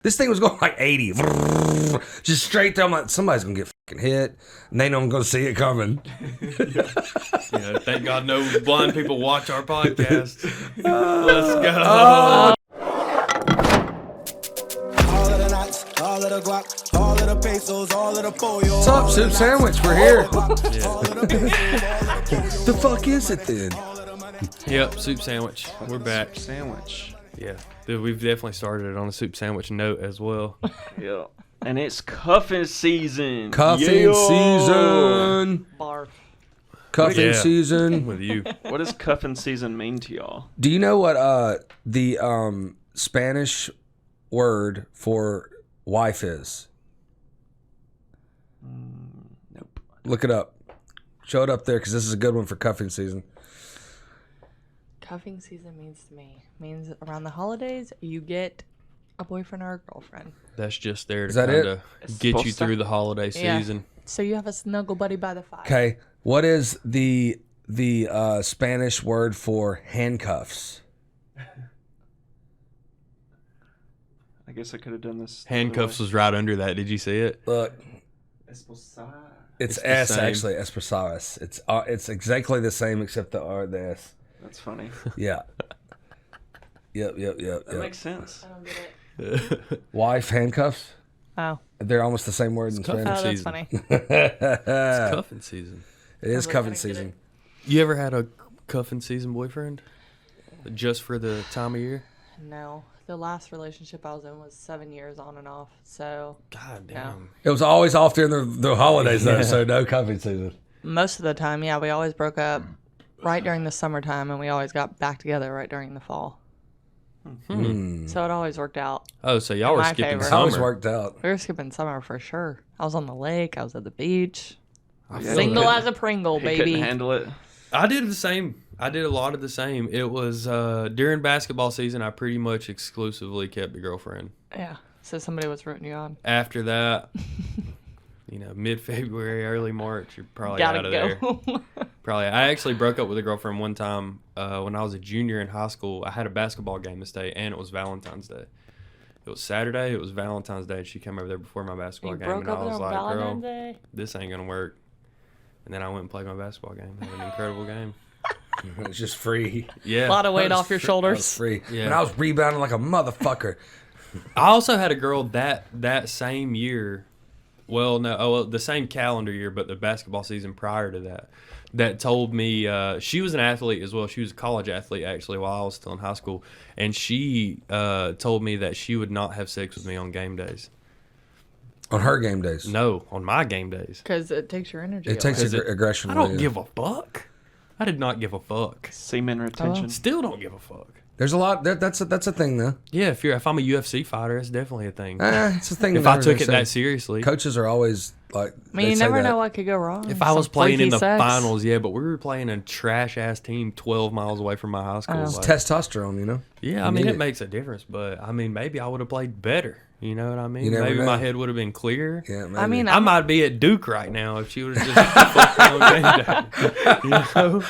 This thing was going like 80. Just straight through. I'm like, somebody's going to get fucking hit. And they know I'm going to see it coming. Thank God no blind people watch our podcast. Let's go. All of the knots, all of the guac, all of the pesos, all of the pollo. What's up, Soup Sandwich? We're here. The fuck is it then? Yep, soup sandwich. We're back. Sandwich. Yeah, dude, we've definitely started it on a soup sandwich note as well. Yeah. And it's cuffing season. Cuffing season. Barf. Cuffing Yeah. season. With you. What does cuffing season mean to y'all? Do you know what the Spanish word for wife is? Nope. Look it up. Show it up there because this is a good one for cuffing season. Cuffing season means around the holidays you get a boyfriend or a girlfriend. That's just there to Is that kind it? of It's get you supposed to- through the holiday Yeah. season. So you have a snuggle buddy by the fire. Okay, what is the Spanish word for handcuffs? I guess I could have done this. Handcuffs was right under that. Did you see it? Look, it's It's the S same. actually, espresadas. It's exactly the same except the R, the S. That's funny. Yeah. Yep. That makes sense. I don't get it. Wife handcuffs. Oh, They're almost the same word in cuffing Spanish. that's season. funny. It's cuffing season. It is I'm cuffing gonna get season. You ever had a cuffing season boyfriend? Just for the time of year? No, the last relationship I was in was 7 years on and off. So God damn. It was always off during the holidays though, Yeah. so no cuffing season. most of the time, yeah, we always broke up right during the summertime, and we always got back together right during the fall. So it always worked out. Oh, so y'all were my skipping favor. It always summer. worked out. We were skipping summer for sure. I was on the lake. I was at the beach. Yeah, Single he as a Pringle, couldn't- he couldn't baby. handle it. I did the same. I did a lot of the same. It was during basketball season, I pretty much exclusively kept a girlfriend. Yeah. So somebody was rooting you on. After that, mid-February, early March, you're probably Gotta out of go. there. Probably. I actually broke up with a girlfriend one time when I was a junior in high school. I had a basketball game this day, and it was Valentine's Day. It was Saturday. It was Valentine's Day, and she came over there before my basketball You game, broke and up I with was her on like, "Girl, Valentine's Day? this ain't gonna work." And then I went and played my basketball game. Had an incredible game. It was just free. Yeah, A lot of weight that was off your fr- That was shoulders. free. Yeah. And I was rebounding like a motherfucker. I also had a girl that same year. Well, no, the same calendar year, but the basketball season prior to that told me she was an athlete as well. She was a college athlete actually while I was still in high school, and she told me that she would not have sex with me on game days. On her game days. No, on my game days. Because it takes your energy It takes Is it- aggression I away. don't give a fuck. I did not give a fuck. Semen retention. Still don't give a fuck. There's a lot. That's a thing though. Yeah, if I'm a UFC fighter, it's definitely a thing. It's a thing. If that I took it everybody that says. seriously. Coaches are always like. I mean, they you say never that. know what could go wrong. If I was playing in the freaky sex. finals, yeah, but we were playing a trash ass team 12 miles away from my high school. Oh. It's like- testosterone, you know. yeah, I You mean, need it makes a difference, but I mean, maybe I would have played better. You know what I mean? You never Maybe know. my head would have been clear. Yeah, maybe. I mean, I might be at Duke right now if she would have just fucked me on game day. You know?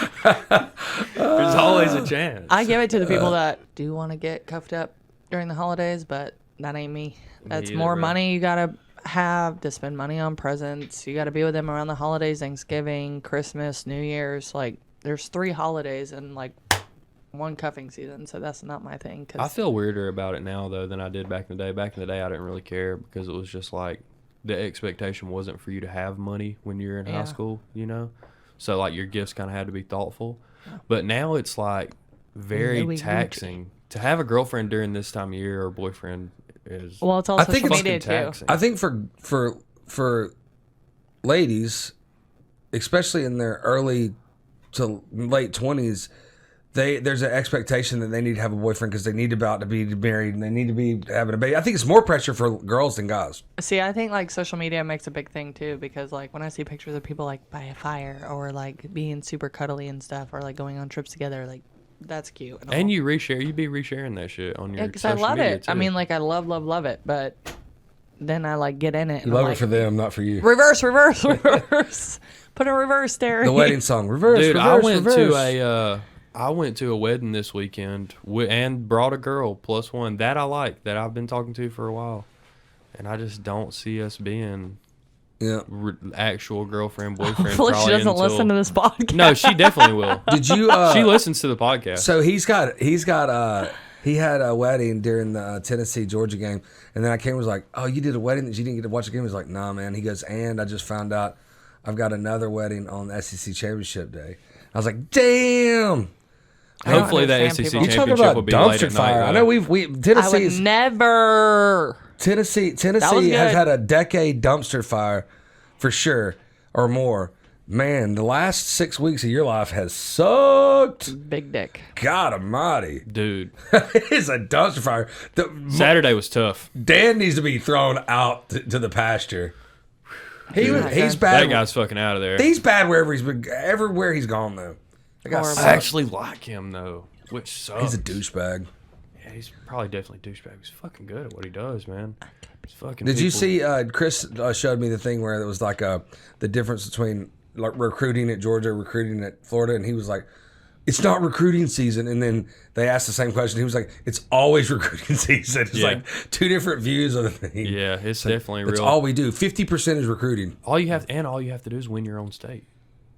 There's always a chance. I give it to the people that do want to get cuffed up during the holidays, but that ain't me. That's either, more bro. money you gotta have to spend money on presents. You gotta be with them around the holidays, Thanksgiving, Christmas, New Year's. Like, there's 3 holidays and like one cuffing season, so that's not my thing. I Cause feel weirder about it now, though, than I did back in the day. Back in the day, I didn't really care because it was just like the expectation wasn't for you to have money when you're in high Yeah. school, you know? So, like, your gifts kind of had to be thoughtful. But now it's like very Louis taxing. To have a girlfriend during this time of year or boyfriend is well, it's all I think social it's media fucking too. taxing. I think for ladies, especially in their early to late 20s, there's an expectation that they need to have a boyfriend because they need about to be married and they need to be having a baby. I think it's more pressure for girls than guys. See, I think like social media makes a big thing too, because like when I see pictures of people like by a fire or like being super cuddly and stuff, or like going on trips together, like that's cute. And you be resharing that shit on your because I social love media, it. too. I mean, like I love it, but then I like get in it. You And love I'm it like, for them, not for you. reverse. Put a reverse there. The wedding song, reverse, dude, reverse, I went reverse. to I went to a wedding this weekend and brought a girl +1 that I like, that I've been talking to for a while, and I just don't see us being actual girlfriend boyfriend. Hopefully she doesn't listen to this podcast. No, she definitely will. Did you? She listens to the podcast. So he had a wedding during the Tennessee Georgia game, and then I came and was like, "Oh, you did a wedding that you didn't get to watch the game?" He was like, "Nah, man." He goes, "And I just found out I've got another wedding on SEC Championship Day." I was like, "Damn." Hopefully that understand SEC people. You talking championship about will be late dumpster at fire? night. I know we I would Tennessee's never. Tennessee good. has had a decade dumpster fire for sure or more. Man, the last 6 weeks of your life has sucked. Big dick. God almighty. Dude, It is a dumpster fire. Saturday was tough. Dan needs to be thrown out to the pasture. He's That bad. guy's fucking out of there. He's bad wherever he's been. Everywhere he's gone though. That guy Horrible. sucks. I actually like him though, which sucks. He's a douchebag. Yeah, he's probably definitely a douchebag. He's fucking good at what he does, man. He's fucking. Did you people- see? Chris showed me the thing where it was like the difference between like recruiting at Georgia, recruiting at Florida, and he was like, "It's not recruiting season." And then they asked the same question. He was like, "It's always recruiting season." It's like two different views of the thing. Yeah, it's definitely That's real. all we do. 50% is recruiting. All you have to do is win your own state.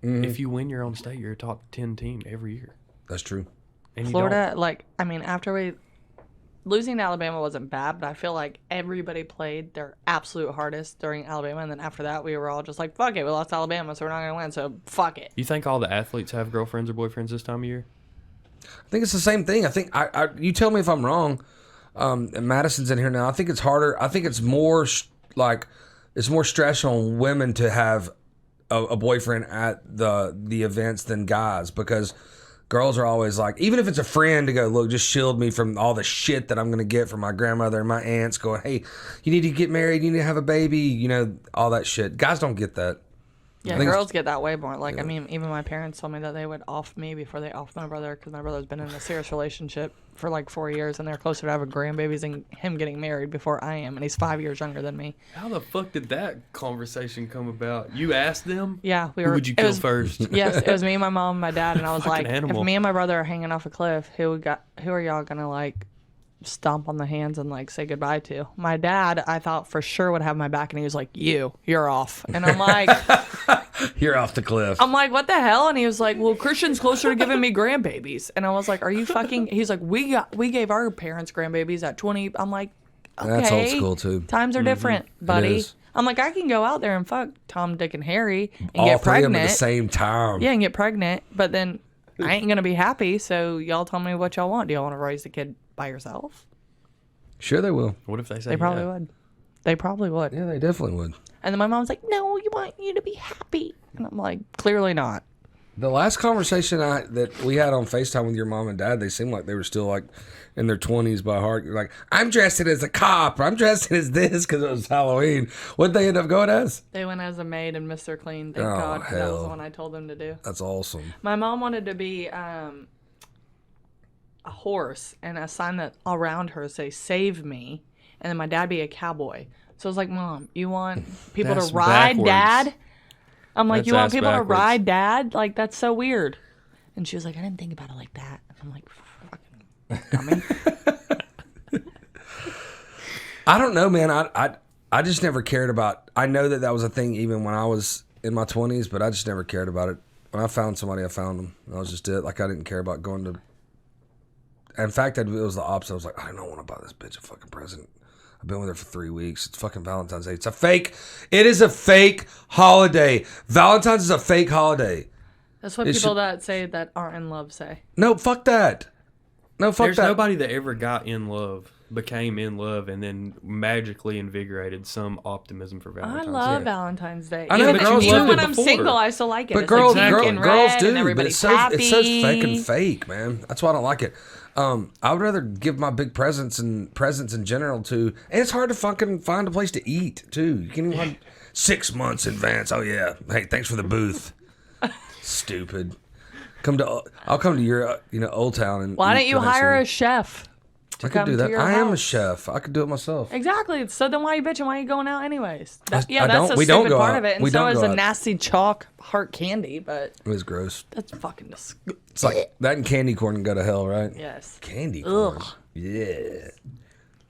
If you win your own state, you're a top 10 team every year. That's true. And you Florida, after we losing to Alabama wasn't bad, but I feel like everybody played their absolute hardest during Alabama, and then after that, we were all just like, "Fuck it, we lost to Alabama, so we're not gonna win, so fuck it." You think all the athletes have girlfriends or boyfriends this time of year? I think it's the same thing. I think you tell me if I'm wrong. And Madison's in here now. I think it's harder. I think it's more it's more stress on women to have a boyfriend at the events than guys, because girls are always like, even if it's a friend, to go, "Look, just shield me from all the shit that I'm going to get from my grandmother and my aunts going, hey, you need to get married, you need to have a baby," all that shit. Guys don't get that. Yeah, I think girls get that way more. Like, I mean, even my parents told me that they would off me before they offed my brother, because my brother's been in a serious relationship for like 4 years, and they're closer to having grandbabies and him getting married before I am, and he's 5 years younger than me. How the fuck did that conversation come about? You asked them? Yeah, we Who were. would you it kill was- first? Yes, it was me, my mom, and my dad, and I was like, Fucking animal. if me and my brother are hanging off a cliff, who are y'all gonna like stomp on the hands and like say goodbye to? My dad, I thought for sure would have my back, and he was like, you're off. And I'm like, You're off the cliff. what the hell? And he was like, well, Christian's closer to giving me grandbabies. And I was like, are you fucking? He's like, we gave our parents grandbabies at 20. I'm like, okay, That's old school too. times are different, It buddy. is. I'm like, I can go out there and fuck Tom, Dick, and Harry and All get three of them pregnant. at the same time. Yeah, and get pregnant, but then I ain't gonna be happy. So y'all tell me what y'all want. Do y'all want to raise the kid by yourself? Sure they will. What if they say They probably yeah? would. They probably would. Yeah, they definitely would. And then my mom's like, "No, you want you to be happy," and I'm like, "Clearly not." The last conversation that we had on FaceTime with your mom and dad, they seemed like they were still like in their 20s by heart. You're like, "I'm dressed as a cop," or "I'm dressed as this," because it was Halloween. What'd they end up going as? They went as a maid and Mr. Clean. Thank Oh, God, 'cause that was hell. the one I told them to do. That's awesome. My mom wanted to be a horse, and a sign that around her say "Save me," and then my dad be a cowboy. So I was like, "Mom, you want people That's to ride backwards. Dad?" I'm like, That's "You want ass people to backwards. ride Dad? Like, that's so weird." And she was like, "I didn't think about it like that." And I'm like, "Fucking dummy." I don't know, man. I just never cared about. I know that was a thing even when I was in my 20s, but I just never cared about it. When I found somebody, I found them. That was just it. Like, I didn't care about going to. In fact, it was the opposite. I was like, I don't want to buy this bitch a fucking present. I've been with her for 3 weeks. It's fucking Valentine's Day. It's a fake. It is a fake holiday. Valentine's is a fake holiday. That's what It people should- that say that aren't in love say. No, fuck that. No, fuck There's that. nobody that ever got in love, became in love, and then magically invigorated some optimism for I Valentine's love Day. Valentine's Day. I know, even but girls even loved when it I'm before. single, I still like it. But It's girls, like pink and girls red do. and But everybody's it's so happy. fucking fake, man. That's why I don't like it. I would rather give my big presents in general to, and it's hard to fucking find a place to eat too. You can even find 6 months in advance. Oh yeah, hey, thanks for the booth. Stupid. I'll come to your Old Town and. Why eat don't you the next hire week. a chef? to I could come do to that. your I am a house. chef. I could do it myself. Exactly. So then why are you bitching? Why are you going out anyways? That's I the don't- we don't stupid go part out. of it. And We so don't is go a out. nasty chalk heart candy, but It was gross. that's fucking disgusting. It's like that and candy corn can go to hell, right? Yes. Candy corn. Ugh. Yeah.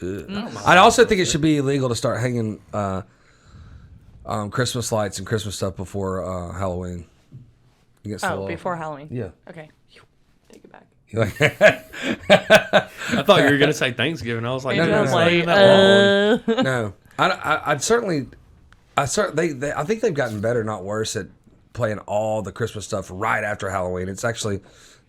Ugh. I'd also think it should be illegal to start hanging Christmas lights and Christmas stuff before Halloween. Against the law. Before Halloween. Yeah. Okay. Take it back. I thought you were gonna say Thanksgiving. I was like, No, no, it's no. not even that long. No, I'd certainly. I think they've gotten better, not worse, at playing all the Christmas stuff right after Halloween. It's actually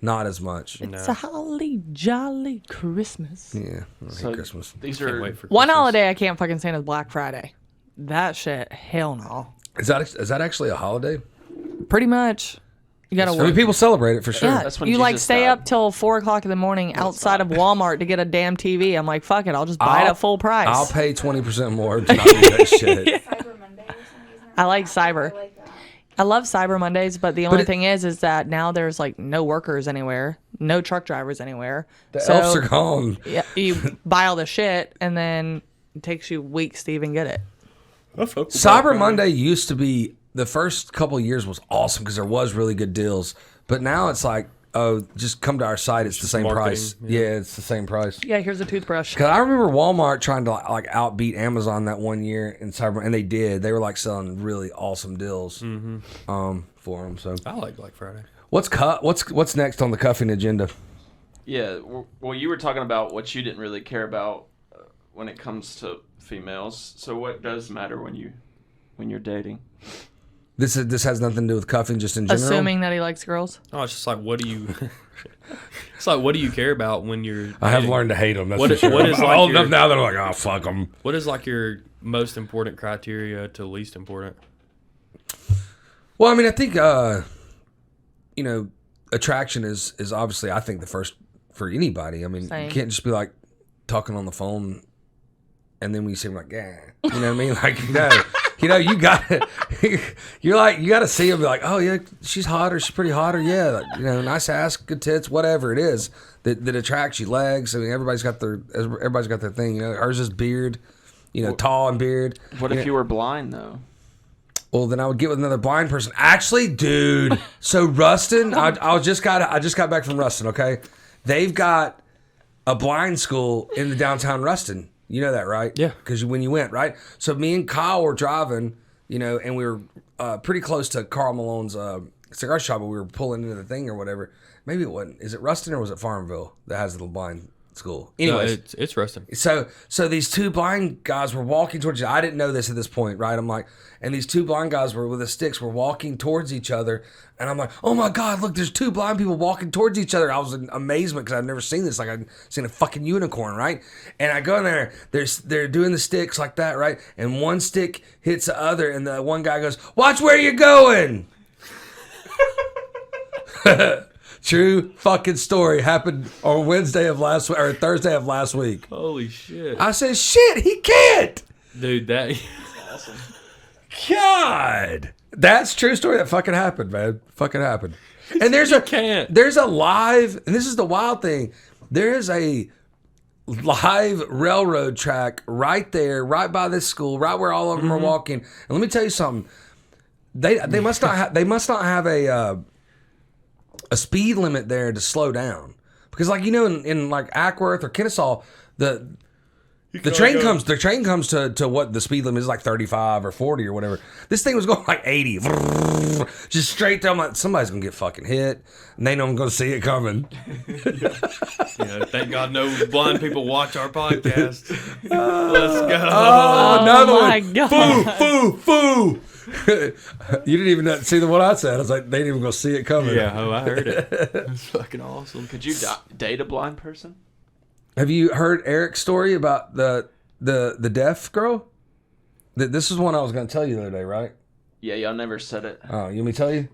not as much. It's a holly jolly Christmas. Yeah, I hate Christmas. These Can't are wait for One Christmas. holiday I can't fucking stand is Black Friday. That shit, hell no. Is that actually a holiday? Pretty much. You gotta I mean, work. people celebrate it for sure. Yeah, That's when you like Jesus stay died. up till 4 o'clock in the morning outside of Walmart to get a damn TV. I'm like, fuck it, I'll just buy it at full price. I'll pay 20% more to not do that shit. Cyber Monday or something. I like Cyber. I like that. I love Cyber Mondays, but the only it- thing is that now there's like no workers anywhere, no truck drivers anywhere. The elves are gone. Yeah, you buy all the shit and then it takes you weeks to even get it. Cyber Monday used to be the first couple of years was awesome because there was really good deals, but now it's like, oh, just come to our site. It's the same marketing, price. Yeah, it's the same price. Yeah, here's a toothbrush. Cause I remember Walmart trying to like outbeat Amazon that one year in Cyber, and they did. They were like selling really awesome deals for them. So I like Black Friday. what's next on the cuffing agenda? Yeah, well, you were talking about what you didn't really care about when it comes to females. So what does matter when you're dating? This has nothing to do with cuffing, just in general. Assuming that he likes girls. Oh, it's just like, what do you? It's like, what do you care about when you're? I have dating? learned to hate them. That's What for is- sure. what is I'm like old your- enough now that I'm like, oh fuck them. What is like your most important criteria to least important? Well, I mean, I think attraction is obviously, I think, the first for anybody. I mean, Same. you can't just be like talking on the phone and then when you see them like, yeah, you know what I mean? Like, you got to, you're like, you got to see them be like, oh yeah, she's hot or she's pretty hot or yeah, like, nice ass, good tits, whatever it is that attracts you. Legs. I mean, everybody's got their thing. Hers is beard, tall and beard. What if you were blind though? Well, then I would get with another blind person. Actually, dude. So Ruston, I just got back from Ruston. Okay, they've got a blind school in the downtown Ruston. You know that, right? Yeah. Because when you went, right? So me and Kyle were driving, and we were pretty close to Carl Malone's cigar shop, but we were pulling into the thing or whatever. Maybe it wasn't. Is it Ruston or was it Farmville that has the blind school? Anyways. No, it's Rustin. So these two blind guys were walking towards you. I didn't know this at this point, right? I'm like, and these two blind guys were with the sticks were walking towards each other, and I'm like, oh my god, look, there's two blind people walking towards each other. I was in amazement because I've never seen this. Like I've seen a fucking unicorn, right? And I go in there, they're doing the sticks like that, right? And one stick hits the other, and the one guy goes, "Watch where you're going." True fucking story. Happened on Wednesday of last week or Thursday of last week. Holy shit, I said, shit, he can't. dude! That God. That's true story. That fucking happened, man. Fucking happened. And there's a live, and this is the wild thing. There is a live railroad track right there, right by this school, right where all of them are walking. And let me tell you something. They must not have a speed limit there to slow down, because in like Ackworth or Kennesaw, the train comes to what the speed limit is, like 35 or 40 or whatever. This thing was going like 80, just straight down. Like, somebody's gonna get fucking hit, and they know I'm gonna see it coming. thank God no blind people watch our podcast. Let's go. Oh, another my one. God. Foo. You didn't even see the one I said. I was like, they ain't even gonna see it coming. Yeah, I heard it. It's fucking awesome. Could you date a blind person? Have you heard Eric's story about the deaf girl? This is one I was gonna tell you the other day, right? Yeah, y'all never said it. Oh, you want me to tell you?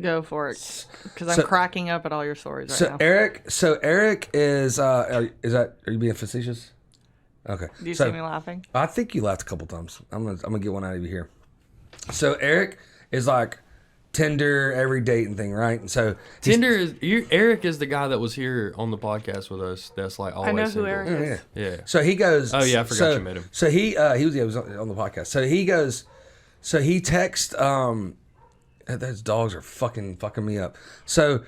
Go for it, because I'm So- cracking up at all your stories right now. Eric is are you being facetious? Okay. Do you see me laughing? I think you laughed a couple times. I'm gonna get one out of you here. So Eric is like Tinder, every dating thing, right? And so Tinder is Eric is the guy that was here on the podcast with us. That's like always. I know who single. Eric is. Yeah. So he goes. Oh yeah, I forgot you met him. So he was on the podcast. So he goes. So he texts. Those dogs are fucking me up. So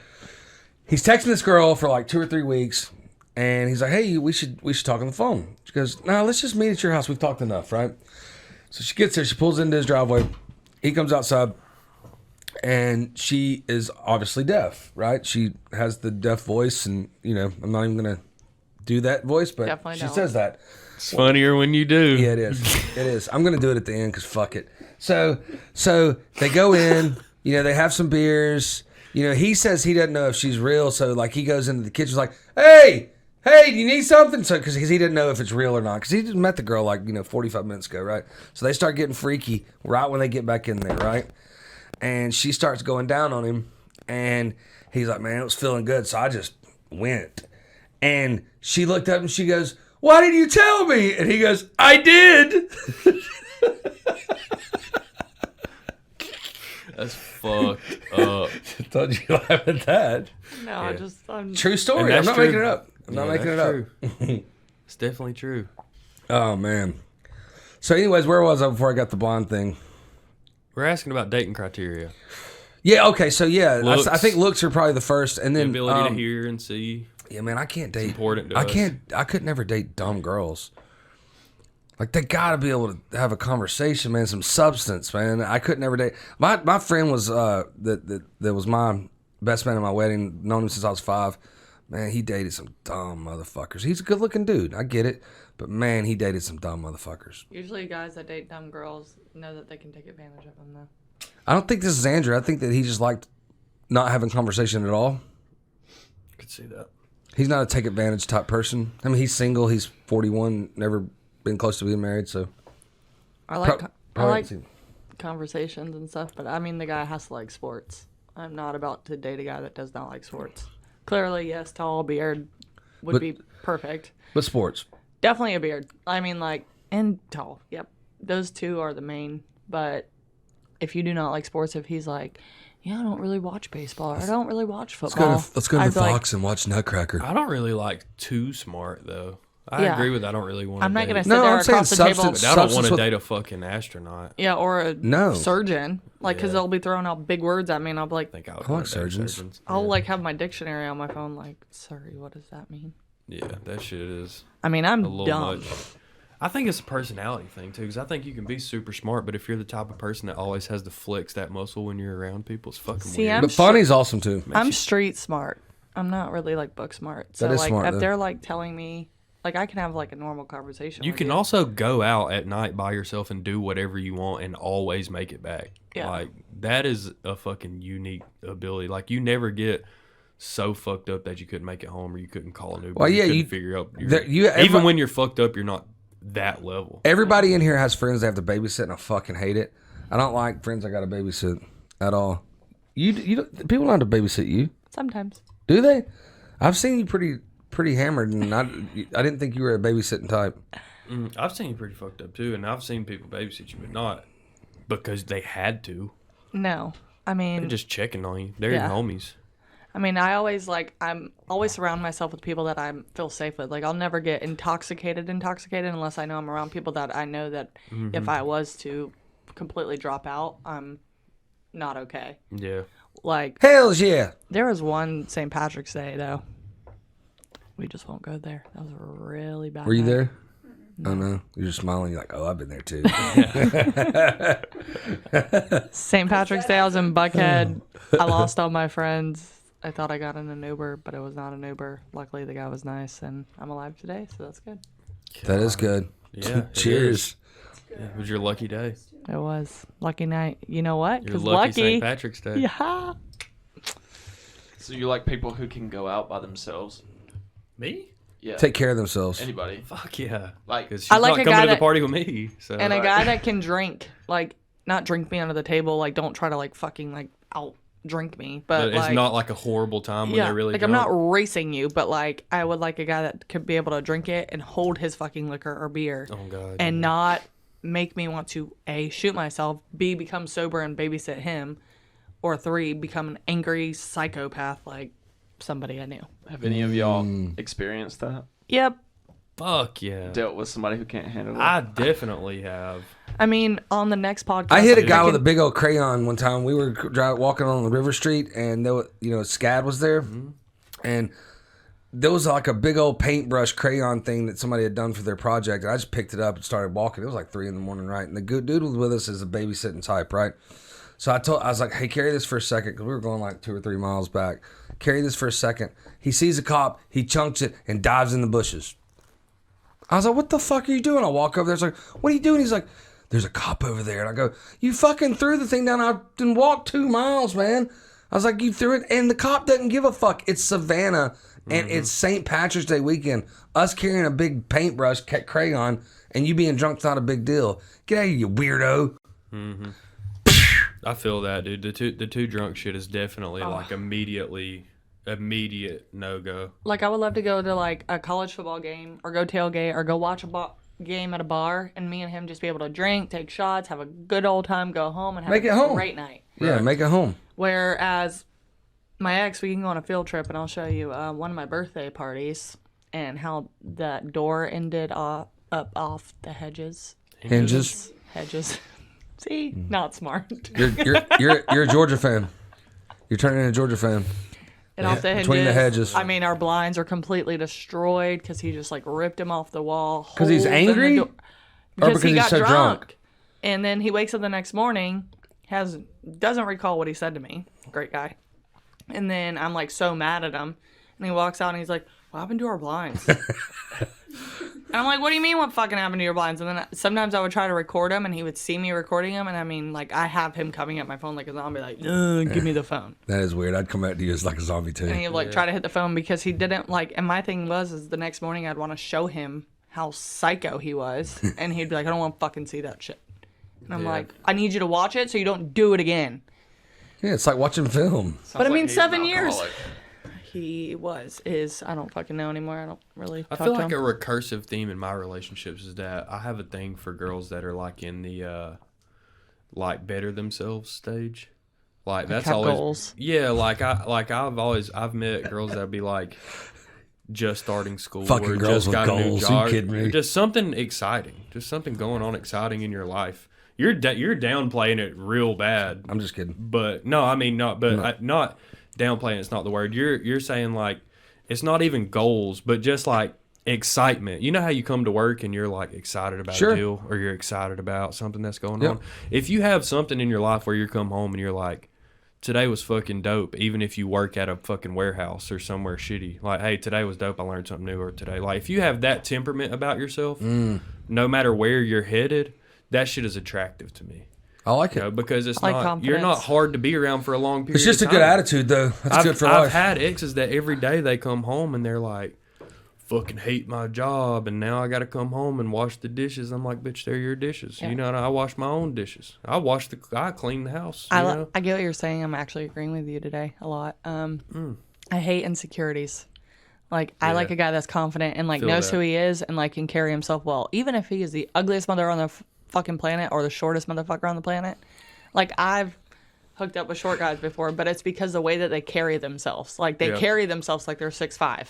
he's texting this girl for like 2 or 3 weeks, and he's like, "Hey, we should talk on the phone." She goes, "No, let's just meet at your house. We've talked enough, right?" So she gets there. She pulls into his driveway. He comes outside, and she is obviously deaf, right? She has the deaf voice, and I'm not even gonna do that voice, but Definitely she don't. says that. It's funnier when you do. Yeah, it is. It is. I'm gonna do it at the end because fuck it. So they go in. They have some beers. He says he doesn't know if she's real, so like he goes into the kitchen like, hey, do you need something? So because he didn't know if it's real or not, because he just met the girl like 45 minutes ago, right? So they start getting freaky right when they get back in there, right? And she starts going down on him, and he's like, man, it was feeling good, so I just went. And she looked up and she goes, why did you tell me? And he goes, I did. That's fucked up. Told you laugh at that. No, I'm True story. And I'm that's not true. making it up. I'm not making it up. It's definitely true. Oh, man. So anyways, where was I before I got the blonde thing? We're asking about dating criteria. Yeah, okay. So, yeah, Looks. I think looks are probably the first. And The then, ability to hear and see. yeah, man, I can't date. important to I us. can't. I could never date dumb girls. Like they gotta be able to have a conversation, man. Some substance, man. I could never date. My friend was that was my best man at my wedding. Known him since I was 5. Man, he dated some dumb motherfuckers. He's a good looking dude. I get it, but man, he dated some dumb motherfuckers. Usually guys that date dumb girls know that they can take advantage of them, though. I don't think this is Andrew. I think that he just liked not having conversation at all. Could see that. He's not a take advantage type person. I mean, he's single. He's 41. Never been close to being married. So I like probably haven't seen- conversations and stuff, but I mean the guy has to like sports. I'm not about to date a guy that does not like sports. Clearly, yes, tall, beard would be perfect. But sports. Definitely a beard. I mean, like, and tall. Yep. Those two are the main. But if you do not like sports, if he's like, yeah, I don't really watch baseball, or I don't really watch football. Let's go to I'd be like, Fox and watch Nutcracker. I don't really like too smart though. I Yeah. agree with. I don't really want. I'm not gonna sit No, there I'm saying across the table. substance. But I don't want Substance to with- date a fucking astronaut. Yeah, or a No. surgeon. Like, because Yeah. they'll be throwing out big words at me, and I'll be like, I think I would I like want to date surgeons. I'll like have my dictionary on my phone. Like, sorry, what does that mean? Yeah, that shit is I mean, I'm a little dumb. much. I think it's a personality thing too, because I think you can be super smart, but if you're the type of person that always has to flex that muscle when you're around people, it's fucking See, weird. I'm But funny's awesome too. I'm street smart. I'm not really like book smart. So That is like smart, if though. they're like telling me, like I can have like a normal conversation. You with can also go out at night by yourself and do whatever you want and always make it back. Yeah. Like that is a fucking unique ability. Like you never get so fucked up that you couldn't make it home or you couldn't call an Uber. Well, yeah, couldn't you- figure out. every- Even when you're fucked up, you're not that level. Everybody in here has friends they have to babysit, and I fucking hate it. I don't like friends I got to babysit at all. You don't, people don't have to babysit you, Sometimes. do they? I've seen you pretty hammered, and I didn't think you were a babysitting type. I've seen you pretty fucked up too, and I've seen people babysit you, but not because they had to. No. I They're mean, just checking on you. They're Yeah. your homies. I'm always surround myself with people that I feel safe with. Like I'll never get intoxicated unless I know I'm around people that I know that if I was to completely drop out, I'm not okay. Yeah. Like Hells yeah. there was one St. Patrick's Day though. We just won't go there. That was a really bad. Were you night. there? Oh no, you're just smiling. You're like, oh, I've been there too. St. Patrick's Day, I was in Buckhead. I lost all my friends. I thought I got in an Uber, but it was not an Uber. Luckily, the guy was nice, and I'm alive today, so that's good. That is good. Yeah. it Cheers. is. Yeah, it was your lucky day. It was lucky night. You know what? Your Because lucky lucky. St. Patrick's Day. Yeah. So you like people who can go out by themselves? Me? Yeah. Take care of themselves. Anybody. Fuck yeah. Like, Because she's I like not a coming guy to the that- party with me. So. And a guy that can drink, like, not drink me under the table. Like, don't try to, like, fucking, like, out drink me. But But, it's like, not like a horrible time when yeah, they're really like, drunk. I'm not racing you, but, like, I would like a guy that could be able to drink it and hold his fucking liquor or beer. Oh, God. And not make me want to A, shoot myself, B, become sober and babysit him, or 3 become an angry psychopath like somebody I knew. Have any of y'all experienced that? Yep. Fuck yeah. Dealt with somebody who can't handle it? I definitely have. I mean, on the next podcast, I hit a guy with a big old crayon one time. We were walking on the river street, and there was, SCAD was there, and there was like a big old paintbrush crayon thing that somebody had done for their project. And I just picked it up and started walking. It was like 3 a.m, right? And the good dude was with us as a babysitting type, right? So I was like, hey, carry this for a second, because we were going like 2 or 3 miles back. Carry this for a second. He sees a cop, he chunks it, and dives in the bushes. I was like, what the fuck are you doing? I walk over there. It's like, what are you doing? He's like, there's a cop over there. And I go, you fucking threw the thing down. I didn't walk 2 miles, man. I was like, you threw it, and the cop doesn't give a fuck. It's Savannah, and it's St. Patrick's Day weekend. Us carrying a big paintbrush, crayon, and you being drunk's not a big deal. Get out of here, you weirdo. Mm-hmm. I feel that, dude. The two drunk shit is definitely like immediate no-go. Like, I would love to go to like a college football game or go tailgate or go watch a game at a bar, and me and him just be able to drink, take shots, have a good old time, go home, and have a great night. Yeah, make it home. Whereas my ex, we can go on a field trip, and I'll show you one of my birthday parties and how that door ended up off the hedges. Hinges. See, not smart. You're a Georgia fan. You're turning into a Georgia fan. And off the hedges. Between the hedges. I mean, our blinds are completely destroyed because he just like ripped him off the wall. Because he's angry? Because he got drunk. And then he wakes up the next morning, doesn't recall what he said to me. Great guy. And then I'm like so mad at him. And he walks out and he's like, what happened to our blinds? And I'm like, what do you mean what fucking happened to your blinds? And then sometimes I would try to record him and he would see me recording him. And I mean, like, I have him coming at my phone like a zombie, like, give me the phone. That is weird. I'd come at you as like a zombie too. And he'd like try to hit the phone because he didn't like, and my thing is the next morning I'd want to show him how psycho he was. And he'd be like, I don't want to fucking see that shit. And I'm like, I need you to watch it so you don't do it again. Yeah, it's like watching film. But I mean, 7 years. He is. I don't fucking know anymore. I don't really talk I feel to like him. a recursive theme in my relationships is that I have a thing for girls that are like in the like better themselves stage. Like that's have always goals. Yeah, I've met girls that be like just starting school Fucking or girls just with got a new goals. job. You kidding me? Just something exciting. Just something going on exciting in your life. You're downplaying it real bad. I'm just kidding. But no, I mean not. But not downplaying. It's not the word. You're saying like it's not even goals, but just like excitement. You know how you come to work and you're like excited about a deal or you're excited about something that's going on. If you have something in your life where you come home and you're like, today was fucking dope. Even if you work at a fucking warehouse or somewhere shitty, like, hey, today was dope. I learned something new. Or today, like, if you have that temperament about yourself, no matter where you're headed, that shit is attractive to me. I like it. You know, because it's like not confidence. you're not hard to be around for a long period. It's just of a good time. attitude, though. That's good for life. I've had exes that every day they come home and they're like, fucking hate my job, and now I got to come home and wash the dishes. I'm like, bitch, they're your dishes. Yeah. You know, I wash my own dishes. I clean the house. I get what you're saying. I'm actually agreeing with you today a lot. I hate insecurities. Like, I like a guy that's confident and like knows who he is and like can carry himself well, even if he is the ugliest mother on the fucking planet or the shortest motherfucker on the planet. Like, I've hooked up with short guys before, but it's because the way that they carry themselves. Like, they carry themselves like they're 6'5".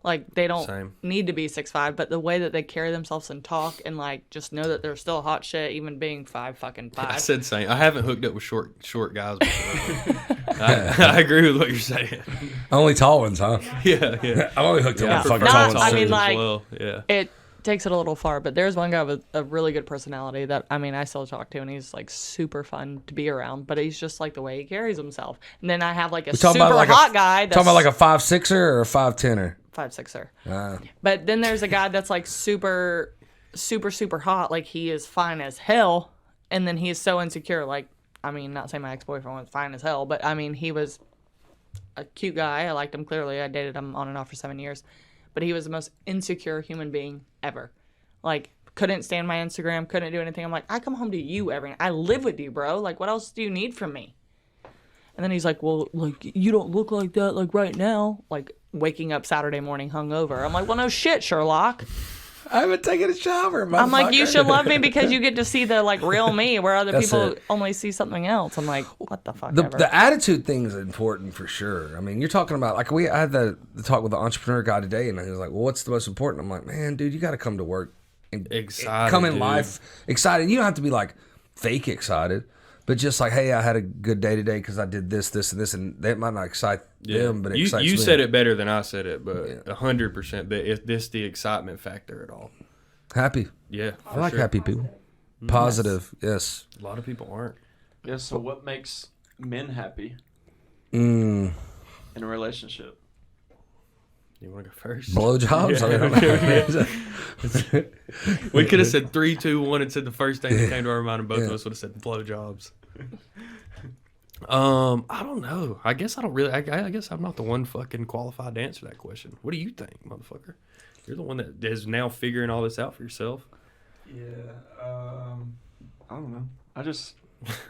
Like, they don't need to be 6'5", but the way that they carry themselves and talk and like just know that they're still hot shit, even being 5'5". I said same. I haven't hooked up with short guys before. I agree with what you're saying. Only tall ones, huh? Yeah. I've only hooked up with fucking Not- tall ones. I too. mean, like, it takes it a little far, but there's one guy with a really good personality that, I mean, I still talk to, and he's like super fun to be around, but he's just like the way he carries himself. And then I have like a super hot guy that's talking about like a 5'6" or a 5'10"er. 5'6". But then there's a guy that's like super hot, like he is fine as hell, and then he is so insecure. Like, I mean, not saying my ex-boyfriend was fine as hell, but I mean, he was a cute guy. I liked him clearly. I dated him on and off for 7 years, but he was the most insecure human being ever. Like, couldn't stand my Instagram, couldn't do anything. I'm like, I come home to you every night. I live with you, bro. Like, what else do you need from me? And then he's like, well, like, you don't look like that, like, right now. Like, waking up Saturday morning hungover. I'm like, well, no shit, Sherlock. I haven't taken a shower. I'm like, you motherfucker. should love me because you get to see the like real me, where other That's people it. only see something else. I'm like, what the fuck? The attitude thing is important for sure. I mean, you're talking about like I had the talk with the entrepreneur guy today, and he was like, "Well, what's the most important?" I'm like, "Man, dude, you got to come to work and Excited, come in dude. life excited. You don't have to be like fake excited, but just like, hey, I had a good day today because I did this, this, and this, and that might not excite them, but it excites you me. said it better than I said it, but 100%. But is this the excitement factor at all? Happy. Yeah, I like happy people. Positive. Yes. A lot of people aren't. Yeah. So what makes men happy Mm, in a relationship? You want to go first? blowjobs. We could have said 3, 2, 1 and said the first thing that came to our mind, and both of us would have said blowjobs. I don't know. I guess I don't really. I guess I'm not the one fucking qualified to answer that question. What do you think, motherfucker? You're the one that is now figuring all this out for yourself. Yeah. I don't know. I just.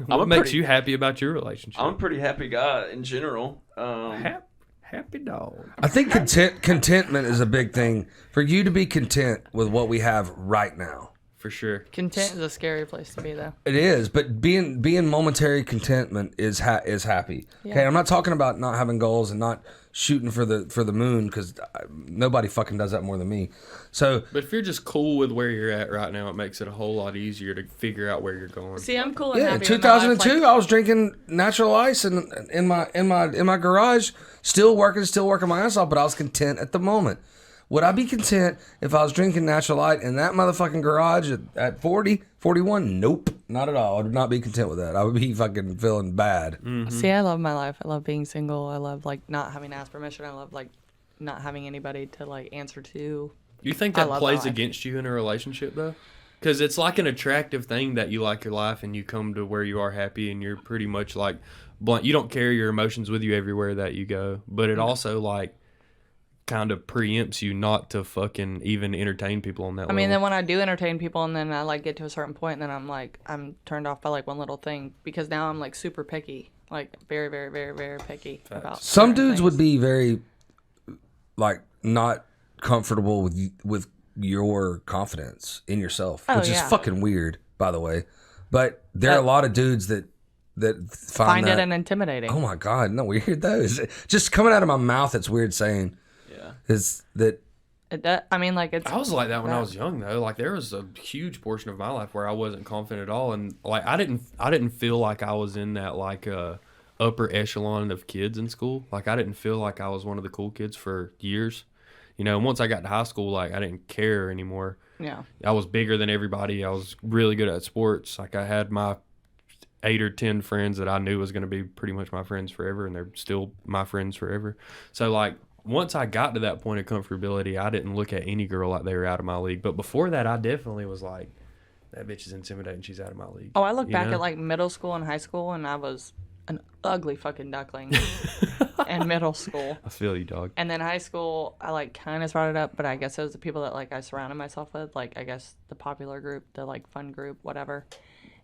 What makes you happy about your relationship? I'm a pretty happy guy in general. Happy dog. I think contentment is a big thing for you to be content with what we have right now. For sure. Content is a scary place to be, though. It is, but being momentary contentment is happy. Yeah. Okay, I'm not talking about not having goals and not shooting for the moon because nobody fucking does that more than me. So, But if you're just cool with where you're at right now, it makes it a whole lot easier to figure out where you're going. See, I'm cool and yeah, happy. In my life, 2002, I was drinking natural ice and in my garage, still working my ass off, but I was content at the moment. Would I be content if I was drinking natural light in that motherfucking garage at 40, 41? Nope, not at all. I would not be content with that. I would be fucking feeling bad. See, I love my life. I love being single. I love like not having to ask permission. I love like not having anybody to like answer to. You think I that love plays my life. against you in a relationship, though? Because it's like an attractive thing that you like your life and you come to where you are happy and you're pretty much like blunt. You don't carry your emotions with you everywhere that you go. But it also like kind of preempts you not to fucking even entertain people on that I mean, level. then when I do entertain people and then I like get to a certain point and then I'm turned off by like one little thing because now I'm like super picky, like very, very, very, very picky about Some certain dudes things. would be very, like, not comfortable with your confidence in yourself, Oh, which is yeah. fucking weird, by the way. But there are a lot of dudes that find it that. intimidating. Oh my god, no weird those. Just coming out of my mouth, it's weird saying. Yeah. Is that I mean, like it's. I was like that when I was young, though. Like there was a huge portion of my life where I wasn't confident at all, and like I didn't feel like I was in that like upper echelon of kids in school. Like I didn't feel like I was one of the cool kids for years. You know, and once I got to high school, like I didn't care anymore. Yeah. I was bigger than everybody. I was really good at sports. Like I had my 8 or 10 friends that I knew was going to be pretty much my friends forever, and they're still my friends forever. So like once I got to that point of comfortability, I didn't look at any girl like they were out of my league. But before that, I definitely was like, that bitch is intimidating. She's out of my league. Oh, I look You back know? at like middle school and high school, and I was an ugly fucking duckling in middle school. I feel you, dog. And then high school, I like kind of brought it up, but I guess it was the people that like I surrounded myself with, like I guess the popular group, the like fun group, whatever.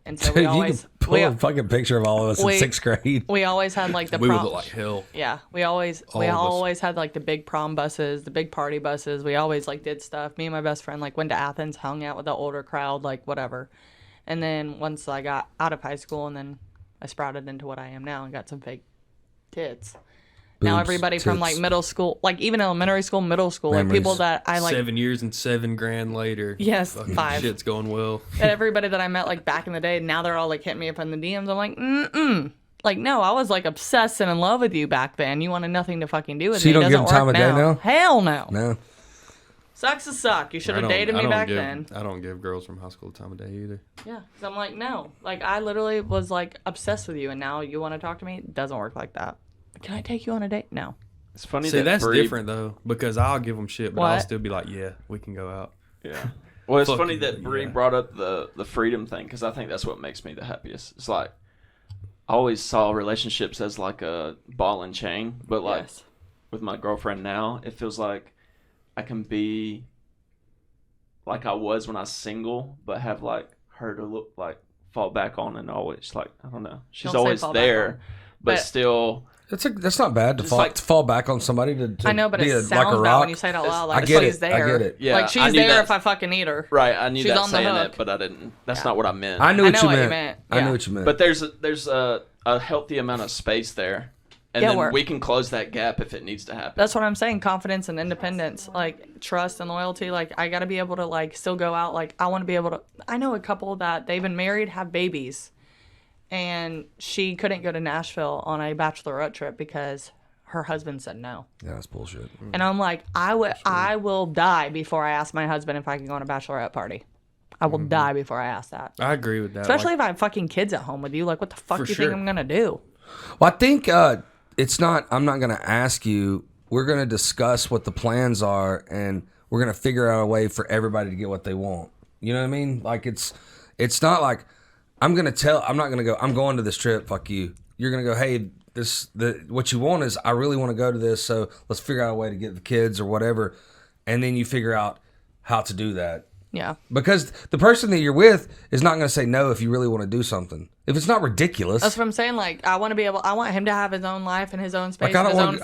And so we dude, you always can pull a fucking picture of all of us in we- 6th grade. we always had like the We would prom. look like hell. Yeah, we always All of us. always had like the big prom buses, the big party buses. We always like did stuff. Me and my best friend like went to Athens, hung out with the older crowd, like whatever. And then once I got out of high school, and then I sprouted into what I am now and got some fake tits. Now Boobs, everybody from like tits. middle school, like even elementary school, middle school, like people Memories. that I like, 7 years and $7,000 later. Yes, fucking 5. Shit's going well. and everybody that I met like back in the day, now they're all like hitting me up in the DMs. I'm like, like no, I was like obsessed and in love with you back then. You wanted nothing to fucking do with So me. you don't It give doesn't them time work of day now? Hell no. No. Sucks to suck. You should have I dated me don't back give, then. I don't give girls from high school the time of day either. Yeah, because I'm like, no. Like, I literally was, like, obsessed with you, and now you want to talk to me? It doesn't work like that. Can I take you on a date? No. It's funny See, that that's Bree- different, though, because I'll give them shit, but I'll What? still be like, yeah, we can go out. Yeah. Well, it's Fuck funny you, that Bree yeah. brought up the freedom thing because I think that's what makes me the happiest. It's like I always saw relationships as like a ball and chain, but like Yes. with my girlfriend now, it feels like I can be like I was when I was single, but have like her to look like fall back on and always like I don't know. She's Don't say always fall back there, on. but But- still That's not bad to fall back on somebody to I know, but be it like sounds a bad rock. when you say it out loud. Like I get she's it. there. I get it. Yeah, like I she's knew there that. if I fucking need her. Right, I knew She's that on the saying hook. it, but I didn't. That's not what I meant. I knew what know you what you meant. meant. I Yeah. knew what you meant. But there's a healthy amount of space there, and then where- we can close that gap if it needs to happen. That's what I'm saying. Confidence and independence, like trust and loyalty. Like I got to be able to like still go out. Like I want to be able to. I know a couple that they've been married, have babies, and she couldn't go to Nashville on a bachelorette trip because her husband said no. Yeah, that's bullshit. And I'm like, I will die before I ask my husband if I can go on a bachelorette party. I will die before I ask that. I agree with that. Especially if I have fucking kids at home with you. Like, what the fuck do you think sure. I'm gonna do? Well, I think it's not. I'm not going to ask you. We're going to discuss what the plans are, and we're going to figure out a way for everybody to get what they want. You know what I mean? Like it's not like I'm not going to go. I'm going to this trip. Fuck you. You're going to go. Hey, what you want is I really want to go to this. So let's figure out a way to get the kids or whatever, and then you figure out how to do that. Yeah. Because the person that you're with is not going to say no if you really want to do something. If it's not ridiculous. That's what I'm saying. Like, I want him to have his own life and his own space. Like I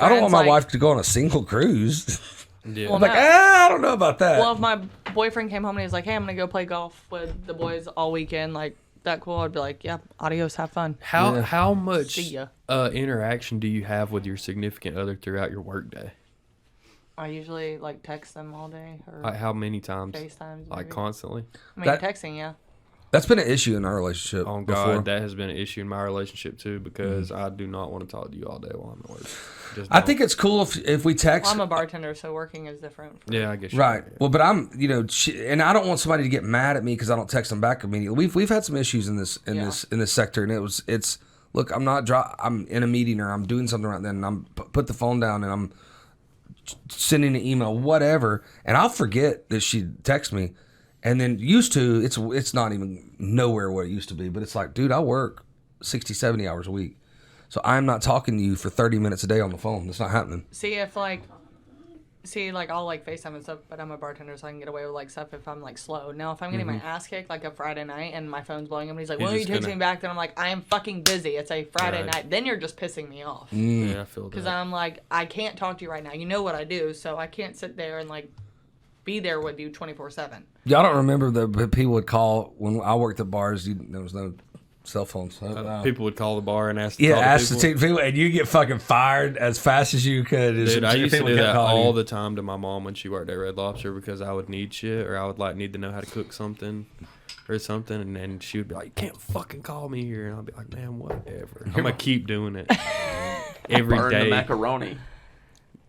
don't want my wife to go on a single cruise. Yeah. Well, Like, I don't know about that. Well, if my boyfriend came home and he was like, "Hey, I'm gonna go play golf with the boys all weekend," like that cool, I'd be like, "Yeah, adios, have fun." How much See ya. interaction do you have with your significant other throughout your workday? I usually like text them all day or Like how many times? FaceTimes. Like maybe. constantly? I mean, That- texting, yeah. That's been an issue in our relationship Oh before. God, that has been an issue in my relationship too because I do not want to talk to you all day while I'm at work. Just I don't. think it's cool if we text. Well, I'm a bartender, so working is different. Yeah, I guess. you're Right. Well, but I'm, and I don't want somebody to get mad at me because I don't text them back immediately. We've had some issues in this sector, and it's look, I'm in a meeting or I'm doing something right then, and I'm put the phone down and I'm sending an email, whatever, and I'll forget that she texted me, and then it's not even nowhere what it used to be, but it's like, dude, I work 60, 70 hours a week, so I'm not talking to you for 30 minutes a day on the phone. That's not happening. I'll like FaceTime and stuff, but I'm a bartender, so I can get away with like stuff if I'm like slow. Now, if I'm getting my ass kicked like a Friday night and my phone's blowing up and he's like, You're "Why don't you just text me back?" Then I'm like, "I am fucking busy. It's a Friday Right. night." Then you're just pissing me off Yeah, I feel that. because I'm like, I can't talk to you right now. You know what I do, so I can't sit there and like be there with you 24/7. Y'all don't remember that people would call when I worked at bars. There was no cell phones. So, People would call the bar and ask. To yeah, talk to ask people. the people, and you get fucking fired as fast as you could. Dude, I used to People do kept that calling all you. the time to my mom when she worked at Red Lobster because I would need shit or I would like need to know how to cook something or something, and then she would be like, "You can't fucking call me here," and I'll be like, "Man, whatever. I'm gonna keep doing it every Burn the day." macaroni.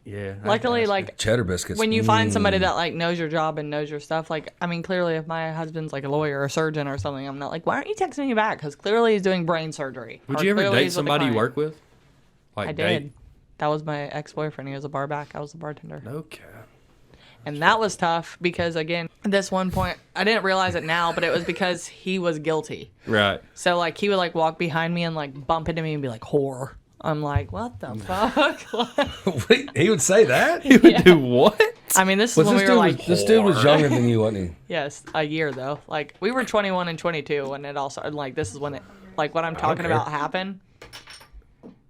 Yeah. Luckily, like cheddar biscuits. when you find somebody that like knows your job and knows your stuff, like I mean, clearly, if my husband's like a lawyer or a surgeon or something, I'm not like, "Why aren't you texting me back?" Because clearly he's doing brain surgery. Would Or you ever clearly date he's with a somebody you client. work with? Like I did. That was my ex-boyfriend. He was a bar back. I was the bartender. No cap. And that was tough because, again, at this one point, I didn't realize it now, but it was because he was guilty. Right. So, like, he would, like, walk behind me and, like, bump into me and be like, "Whore." I'm like, what the fuck? Wait, he would say that? You would do what? I mean, this is Was when this we dude were, like, this dude was younger than you, wasn't he? yes, a year, though. Like, we were 21 and 22 when it all started. Like, this is when it, like, what I'm talking about happened.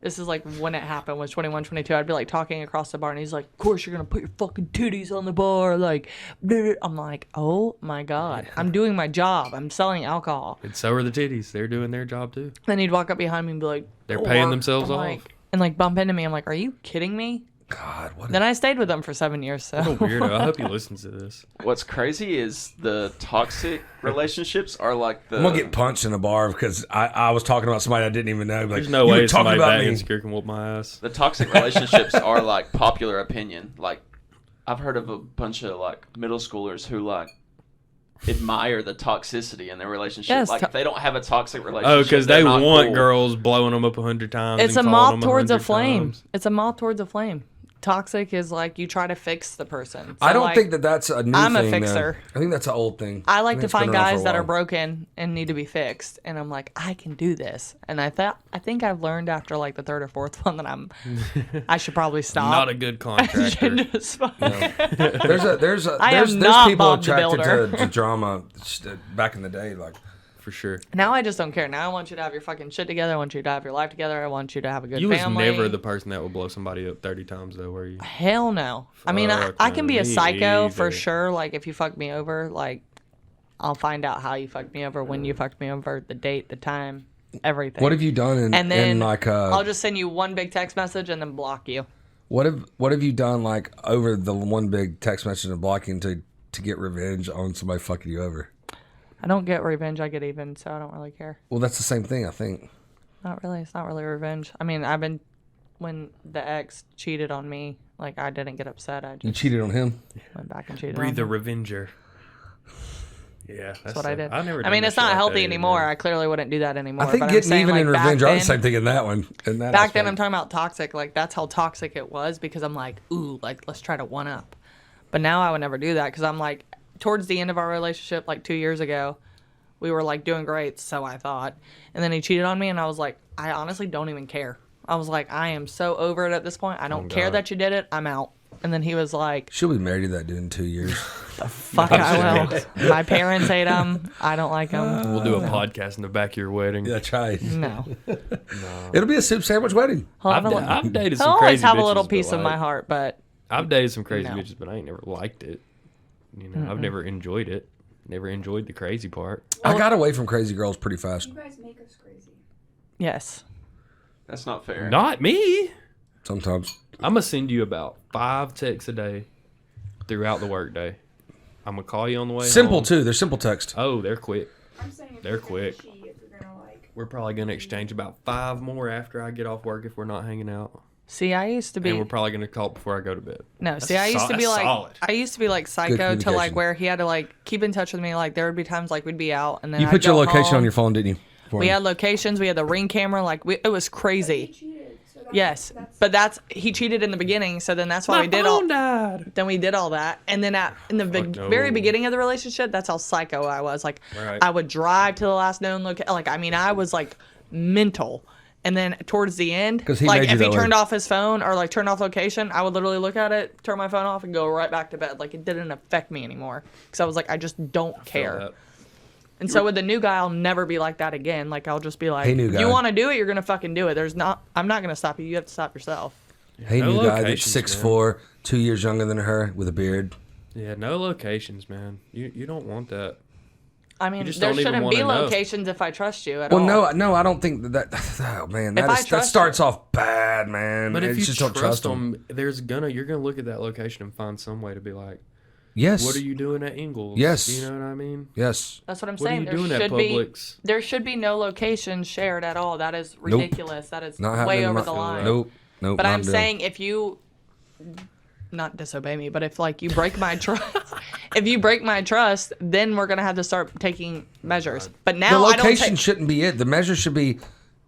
This is, like, when it happened was 21, 22. I'd be, like, talking across the bar, and he's like, "Of course you're going to put your fucking titties on the bar." Like, bleh. I'm like, oh, my God. I'm doing my job. I'm selling alcohol. And so are the titties. They're doing their job too. Then he'd walk up behind me and be like, They're paying "Whore." themselves I'm off. like, and, like, bump into me. I'm like, are you kidding me? God, what? Then I stayed with him for 7 years, so. What a weirdo. I hope he listens to this. What's crazy is the toxic relationships are like the. I'm gonna get punched in a bar because I was talking about somebody I didn't even know. Like, There's no you were way talking somebody about that me. insecure can whoop my ass. The toxic relationships are like popular opinion. Like, I've heard of a bunch of like middle schoolers who like admire the toxicity in their relationship. Yes, like, if they don't have a toxic relationship, Oh, because they're they not want cool. girls blowing them up 100 times. It's a and moth calling them towards a 100 flame. times. It's a moth towards a flame. Toxic is like you try to fix the person. So, I don't like, think that's a new I'm a thing. fixer. I think that's an old thing. I like think to it's been find around for guys a that are while. broken and need to be fixed, and I'm like, I can do this. And I think I've learned after like the third or fourth one that I should probably stop. Not a good contractor. Just There's I am there's not people Bob the attracted Builder. to drama back in the day. Like for sure. Now I just don't care. Now I want you to have your fucking shit together. I want you to have your life together. I want you to have a good You was family. never the person that would blow somebody up 30 times, though, were you? Hell no. I mean, I Fuck can be no, a me psycho for either. sure. Like, if you fuck me over, like, I'll find out how you fucked me over, when you fucked me over, the date, the time, everything. What have you done And then in like I'll just send you one big text message and then block you. what have you done like over the one big text message and blocking to get revenge on somebody fucking you over? I don't get revenge. I get even, so I don't really care. Well, that's the same thing, I think. Not really. It's not really revenge. I mean, when the ex cheated on me, like, I didn't get upset. I You just cheated on him. went back and cheated Breathe on the him. Revenger. Yeah, That's what I did. I've never I mean, done it's that not shit like healthy that anymore. either. I clearly wouldn't do that anymore. I think but I'm getting saying, even like, in back revenge. I was the then- same thing in that one. In that Back then, aspect. I'm talking about toxic. Like, that's how toxic it was, because I'm like, ooh, like, let's try to one up. But now I would never do that, because I'm like, towards the end of our relationship, like 2 years ago, we were like doing great, so I thought. And then he cheated on me, and I was like, I honestly don't even care. I was like, I am so over it at this point. I don't care God. that you did it. I'm out. And then he was like, She'll be married to that dude in 2 years. fuck, I will. My parents hate him. I don't like him. We'll do a podcast in the back of your wedding. That's right. No. It'll be a soup sandwich wedding. He'll I've, have a, I've dated he'll some always crazy have a bitches, little but, piece of like, my heart, but I've dated some crazy No. bitches, but I ain't never liked it. You know, I've never enjoyed it. Never enjoyed the crazy part. I got away from crazy girls pretty fast. You guys make us crazy. yes. That's not fair. Not me. Sometimes. I'm gonna send you about 5 texts a day throughout the workday. I'm gonna call you on the way Simple home. too. They're simple text. Oh, they're quick. I'm saying if They're you're gonna quick. cheat, if you're gonna like, We're probably gonna exchange about 5 more after I get off work if we're not hanging out, See, I used to be and we're probably gonna talk before I go to bed. no. See, I used to be that's like solid. I used to be like psycho to like communication. where he had to like keep in touch with me. Like there would be times like we'd be out and then You I'd put your go location home. on your phone, didn't you? For We me? had locations. We had the Ring camera. Like it was he crazy. cheated. So Yes, that's he cheated in the beginning. So then that's why My we did all. phone died. Then we did all that, and then in the no. very beginning of the relationship, that's how psycho I was. Like, Right. I would drive to the last known location. Like, I mean, I was like mental. And then towards the end, 'Cause he like made you if he that way. turned off his phone or like turned off location, I would literally look at it, turn my phone off, and go right back to bed. Like it didn't affect me anymore because I was like, I just don't Feel care. that. And so with the new guy, I'll never be like that again. Like I'll just be like, Hey, new if guy. you want to do it, you're gonna fucking do it. I'm not gonna stop you. You have to stop yourself. Hey, No new guy that's locations, 6'4", 2 years younger than her with a beard. Yeah, no locations, man. You don't want that. I mean, just there don't even shouldn't be wanna know. locations if I trust you at Well, all. no, I don't think that. Oh man, If I that trust starts off bad, man. But if It's you just don't trust them. them, you're gonna look at that location and find some way to be like, Yes. what are you doing at Ingles? Yes. You know what I mean? Yes. That's what I'm What are saying. you doing at Publix? There should be no location shared at all. That is ridiculous. That is Not happening. way in over my- the line. Nope. But not I'm doing. saying if you not disobey me, but if like you break my trust, if you break my trust, then we're gonna have to start taking measures. But the now I don't location take. shouldn't be it. The measure should be,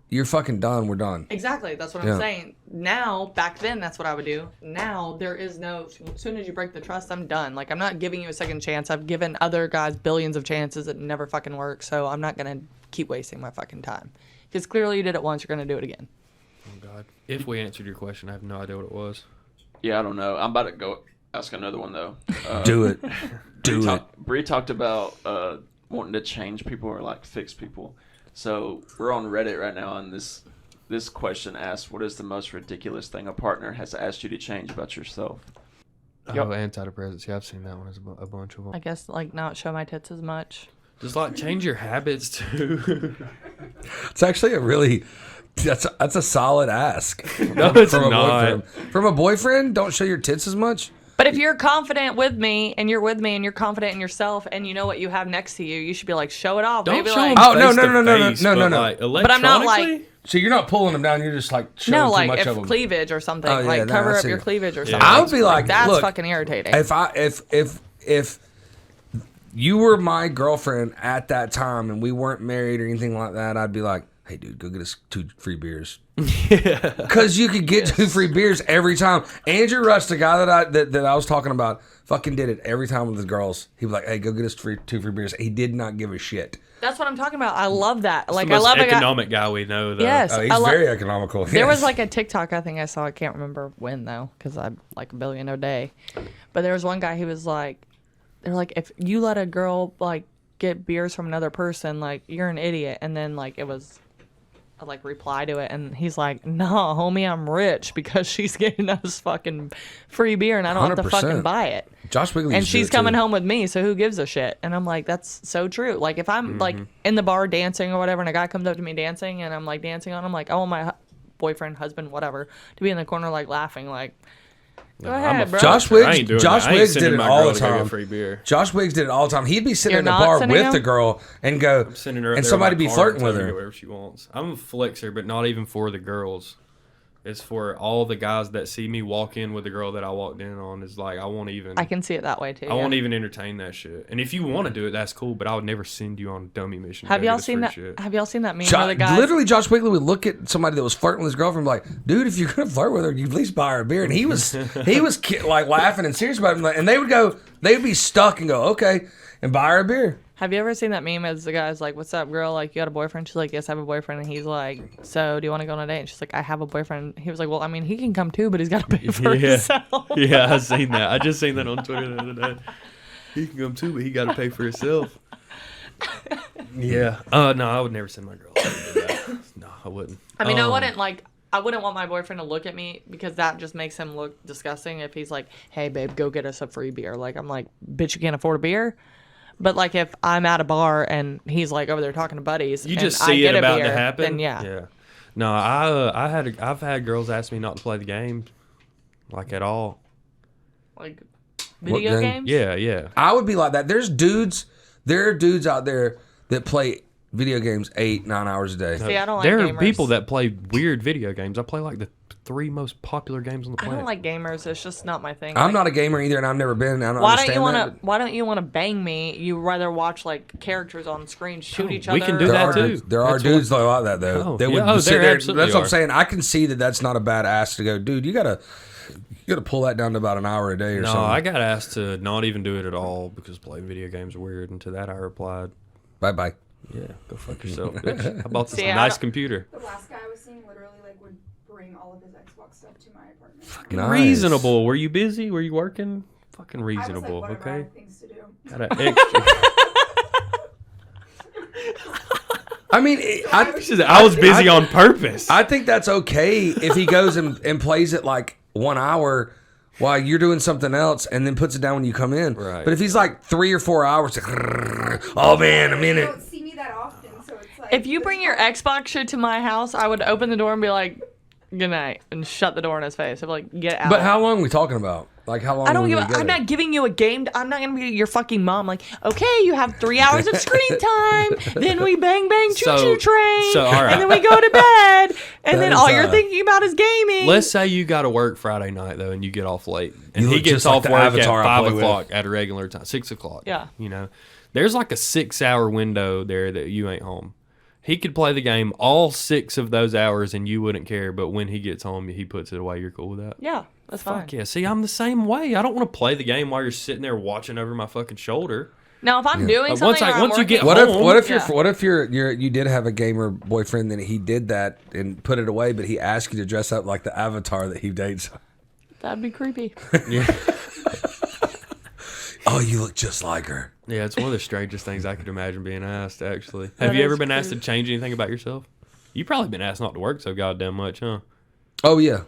you're fucking done. We're done. Exactly, that's what Yeah. I'm saying. Now, back then, that's what I would do. Now, there is no. As soon as you break the trust, I'm done. Like, I'm not giving you a second chance. I've given other guys billions of chances. It never fucking works. So I'm not gonna keep wasting my fucking time. Because clearly, you did it once. You're gonna do it again. Oh God! If we answered your question, I have no idea what it was. Yeah, I don't know. I'm about to go ask another one though. Do it. Do it. Bree talked about wanting to change people or like fix people. So we're on Reddit right now, and this question asks, "What is the most ridiculous thing a partner has asked you to change about yourself?" Oh, antidepressants. Yeah, I've seen that one as a bunch of them. I guess like not show my tits as much. Just like change your habits too. It's actually a really. That's a solid ask. No, it's from a not. boyfriend. From a boyfriend, don't show your tits as much. But if you're confident with me and you're with me and you're confident in yourself and you know what you have next to you, you should be like, show it off. Don't Maybe show like, them Oh, no, face no, to no, no, no, face, no, no, but, no. like, But I'm not, like- electronically? So you're not pulling them down. You're just like showing no, too like much if of them. cleavage or something, Oh, yeah, like no, cover I up see. your cleavage or Yeah. something. I would be like, that's look, fucking irritating. if you were my girlfriend at that time and we weren't married or anything like that, I'd be like, hey, dude, go get us 2 free beers. Because you could get 2 free beers every time. Andrew Rush, the guy that I was talking about, fucking did it every time with his girls. He was like, hey, go get us 2 free beers. He did not give a shit. That's what I'm talking about. I love that. It's Like the I most love a guy. economic guy we know, though. Yes, He's I love. very economical. There yes. was like a TikTok I think I saw. I can't remember when though, because I'm like a billion a day. But there was one guy. He was like, they're like, if you let a girl like get beers from another person, like, you're an idiot. And then, like, it was a, like, reply to it. And he's like, nah, homie, I'm rich because she's getting us fucking free beer and I don't have to 100%. fucking buy it. Josh Wiggly. And used to do she's it, too. coming home with me, so who gives a shit? And I'm like, that's so true. Like, if I'm, like, in the bar dancing or whatever, and a guy comes up to me dancing, and I'm, like, dancing on him, like, I want my boyfriend, husband, whatever, to be in the corner, like, laughing, like, go ahead, bro. Josh I ain't doing Wiggs. that. Josh I ain't Wiggs did sending it my all girl the to go get time. free beer. Josh Wiggs did it all the time. He'd be sitting You're in the not bar sending with him? the girl and go, Sending her up and there somebody in be my car flirting and with telling her to her. go wherever she wants. I'm a flexer, but not even for the girls. It's for all the guys that see me walk in with the girl that I walked in on. Is like I won't even. I can see it that way, too. I won't even entertain that shit. And if you want to do it, that's cool. But I would never send you on a dummy mission. to Have go y'all get us seen free that? shit. Have y'all seen that meme where the guys? Literally, Josh Wiggly would look at somebody that was flirting with his girlfriend, and be like, "Dude, if you're gonna flirt with her, you at least buy her a beer." And he was like laughing and serious about it. And they would be stuck and go, "Okay," and buy her a beer. Have you ever seen that meme as the guy's like, "What's up, girl? Like, you got a boyfriend?" She's like, "Yes, I have a boyfriend." And he's like, "So, do you want to go on a date?" And she's like, "I have a boyfriend." He was like, "Well, I mean, he can come too, but he's got to pay for himself." Yeah, I've seen that. I just seen that on Twitter the other day. He can come too, but he got to pay for himself. Yeah. No, I would never send my girl. To do that. No, I wouldn't. I mean, I wouldn't want my boyfriend to look at me because that just makes him look disgusting. If he's like, "Hey, babe, go get us a free beer," like I'm like, "Bitch, you can't afford a beer." But like if I'm at a bar and he's like over there talking to buddies, You and just I see get it a about beer, to happen. then yeah. Yeah. No, I've had girls ask me not to play the game, like at all. Like video game? games. Yeah. I would be like that. There are dudes out there that play video games 8-9 hours a day. See, I don't like There gamers. are people that play weird video games. I play like the 3 most popular games on the I planet. don't like gamers. It's just not my thing. I'm Like, not a gamer either, and I've never been. I don't Why understand don't you that. want to? Why don't you want to bang me? You rather watch like characters on screen shoot each other. we can do There that are too. dudes, there are That's dudes that like that though. Oh, They yeah. would Oh, sit there there. absolutely That's what are. I'm saying. I can see that that's not a bad ask to go, dude. You gotta pull that down to about an hour a day or No, something. I got asked to not even do it at all because playing video games are weird. And to that I replied, Bye bye. "Yeah, go fuck yourself, bitch. I bought this See, I nice don't- computer." The last guy I was seeing literally like would bring all of his Xbox stuff to my apartment. Nice. Reasonable. Were you busy? Were you working? Fucking I was reasonable. like, whatever, I Okay. have things to do. Got an extra. I mean, I was busy on purpose. I think that's okay if he goes and plays it like 1 hour while you're doing something else and then puts it down when you come in. Right. But if he's like 3 or 4 hours, oh man, a You minute. don't see me that often, so it's like. If you bring your Xbox shit to my house, I would open the door and be like, "Good night," and shut the door in his face. I'd be like, "Get out." But how long are we talking about? Like how long? I don't are we give. together? I'm not giving you a game. I'm not gonna be your fucking mom. Like, okay, you have 3 hours of screen time. Then we bang bang choo choo train. so, all right. And then we go to bed. And That then is, all you're thinking about is gaming. Let's say you got to work Friday night though, and you get off late, and You he look gets just like off the work at avatar I 5 play with. o'clock at a regular time, 6 o'clock. Yeah. You know, there's like a 6-hour window there that you ain't home. He could play the game all 6 of those hours, and you wouldn't care. But when he gets home, he puts it away. You're cool with that? Yeah, that's fine. Fuck yeah. See, I'm the same way. I don't want to play the game while you're sitting there watching over my fucking shoulder. Now, if I'm doing Like, something, or I'm once you working- get What if home, you did have a gamer boyfriend that he did that and put it away, but he asked you to dress up like the avatar that he dates? that'd be creepy. Yeah. Oh, you look just like her. Yeah, it's one of the strangest things I could imagine being asked, actually. That Have you is ever been asked to creepy. change anything about yourself? You've probably been asked not to work so goddamn much, huh? Oh yeah,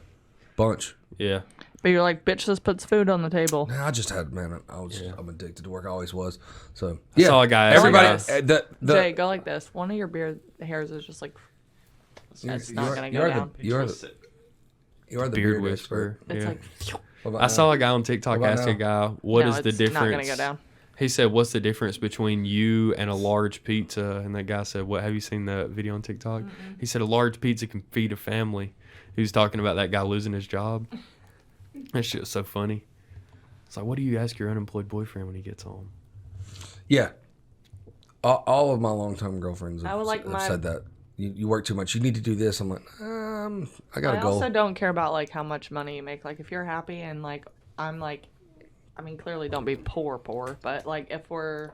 bunch. Yeah. But you're like, bitch, this puts food on the table. I just had I'm addicted to work. I always was. So I saw a guy ask Everybody, a Jay, go like this. One of your beard hairs is just like, it's not gonna go down. You are the beard beard whisperer. expert. It's Yeah. like, What about I now? saw a guy on TikTok What about ask a now? guy, what no, is the it's difference? not gonna go down. He said, what's the difference between you and a large pizza? And that guy said, what? Have you seen the video on TikTok? He said, a large pizza can feed a family. He was talking about that guy losing his job. That shit was so funny. It's like, what do you ask your unemployed boyfriend when he gets home? Yeah. All of my long-term girlfriends I would like have my- said that. You work too much. You need to do this. I'm like, I got a I goal. also don't care about like how much money you make. Like if you're happy and like I'm like, I mean clearly don't be poor, but like if we're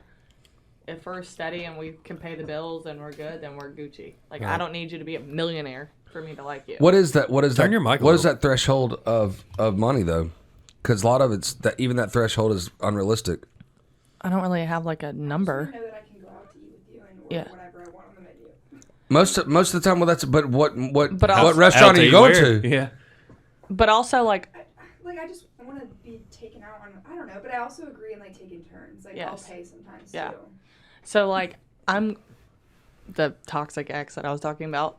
steady and we can pay the bills and we're good, then we're Gucci. Like I don't need you to be a millionaire for me to like you. What is that? What is Turn that? your mic a What is little. that threshold of money though? Because a lot of it's that even that threshold is unrealistic. I don't really have like a number. I know that I can go Yeah. whatever I want on the menu. Most of the time, well, that's what also- restaurant are you going Where? to? Yeah. But also, like, I just want to be taken out on. I don't know, but I also agree in like taking turns. Like Yes. I'll pay sometimes Yeah. too. so like I'm the toxic ex that I was talking about.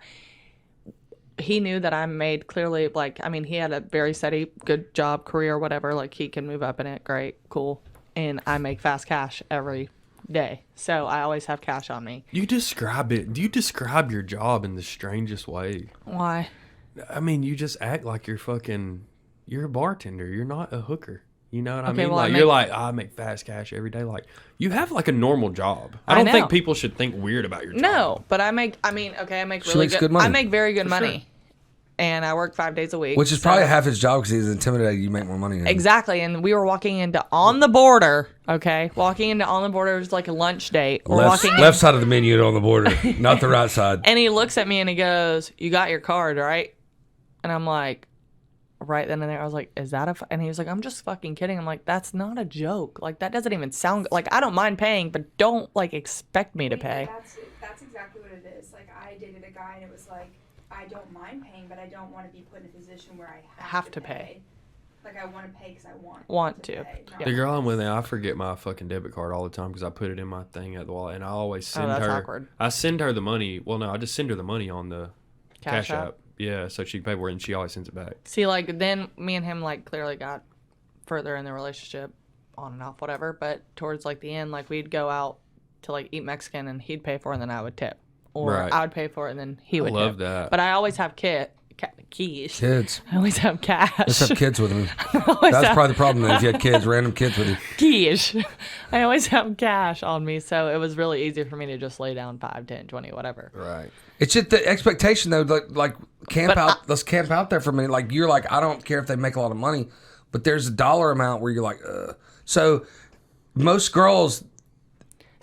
He knew that I made clearly, like, I mean, he had a very steady, good job, career, whatever. Like, he can move up in it. Great, cool. And I make fast cash every day. So I always have cash on me. You describe it. Do you describe your job in the strangest way? Why? I mean, you just act like you're a bartender. You're not a hooker. You know what I Okay, mean? well, Like, you're like, I make fast cash every day. Like, you have like a normal job. I don't know. think people should think weird about your job. No, but I make really makes good money. I make very good For money. sure. And I work 5 days a week. Which is probably half his job because he's intimidated. You make more money. Than him. Exactly. And we were walking into On the Border, okay? Walking into On the Border was like a lunch date. We're walking in, Left side of the menu on the border, not the right side. and he looks at me and he goes, "You got your card, right?" And I'm like, right then and there, I was like, "Is that a?" And he was like, "I'm just fucking kidding." I'm like, "That's not a joke. Like, that doesn't even sound like I don't mind paying, but don't like expect me to pay." That's exactly what it is. Like I dated a guy and it was like I don't mind paying, but I don't want to be put in a position where I have to pay. Like I want to pay because I want to. Pay, not The girl I'm with, I forget my fucking debit card all the time because I put it in my thing at the wallet, and I always send that's her. awkward. I send her the money. Well, no, I just send her the money on the Cash Cash App? App. Yeah, so she can pay for it, and she always sends it back. See, like, then me and him, like, clearly got further in the relationship, on and off, whatever. But towards, like, the end, like, we'd go out to, like, eat Mexican, and he'd pay for it, and then I would tip. Or Right. I would pay for it, and then he would love tip. that. But I always have keys. Kids. I always have cash. Let's have kids with me. always That's have probably the problem. Then, if you had kids, random kids with you. Cash. I always have cash on me, so it was really easy for me to just lay down 5, 10, 20, whatever. Right. It's just the expectation though. Like camp But out. Let's camp out there for a minute. Like you're like, I don't care if they make a lot of money, but there's a dollar amount where you're like, So most girls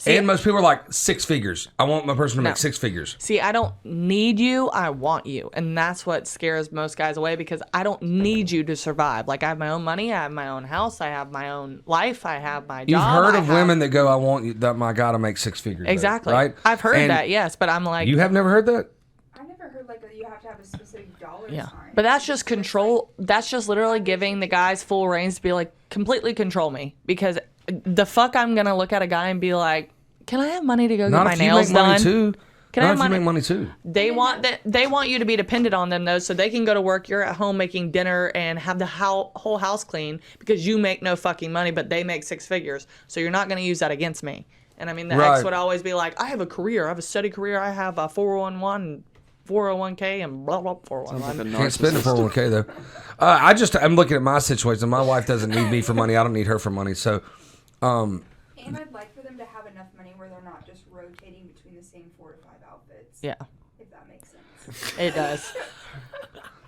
and most people are like 6 figures. I want my person to No. make 6 figures. See, I don't need you. I want you. And that's what scares most guys away because I don't need you to survive. Like, I have my own money. I have my own house. I have my own life. I have my job. You've heard of women that go, I want you, that my guy to make 6 figures. Exactly. Right? I've heard And that, yes. But I'm like, You have never heard that? I never heard like you have to have a specific dollar yeah. sign. But that's just control. That's just literally giving the guys full reins to be like, completely control me. Because the fuck I'm going to look at a guy and be like, can I have money to go Not get my if you nails make money done? too. Can I Not have if you money? make money too. They want you to be dependent on them though, so they can go to work. You're at home making dinner and have the whole house clean because you make no fucking money, but they make 6 figures. So you're not going to use that against me. And I mean, the Right. ex would always be like, "I have a career. I have a steady career. I have a 401, 401k, and blah blah 411." Can't spend a 401k though. I'm looking at my situation. My wife doesn't need me for money. I don't need her for money. So, And I'd like for them to have enough money where they're not just rotating between the same 4 to 5 outfits. Yeah, If that makes sense. it does.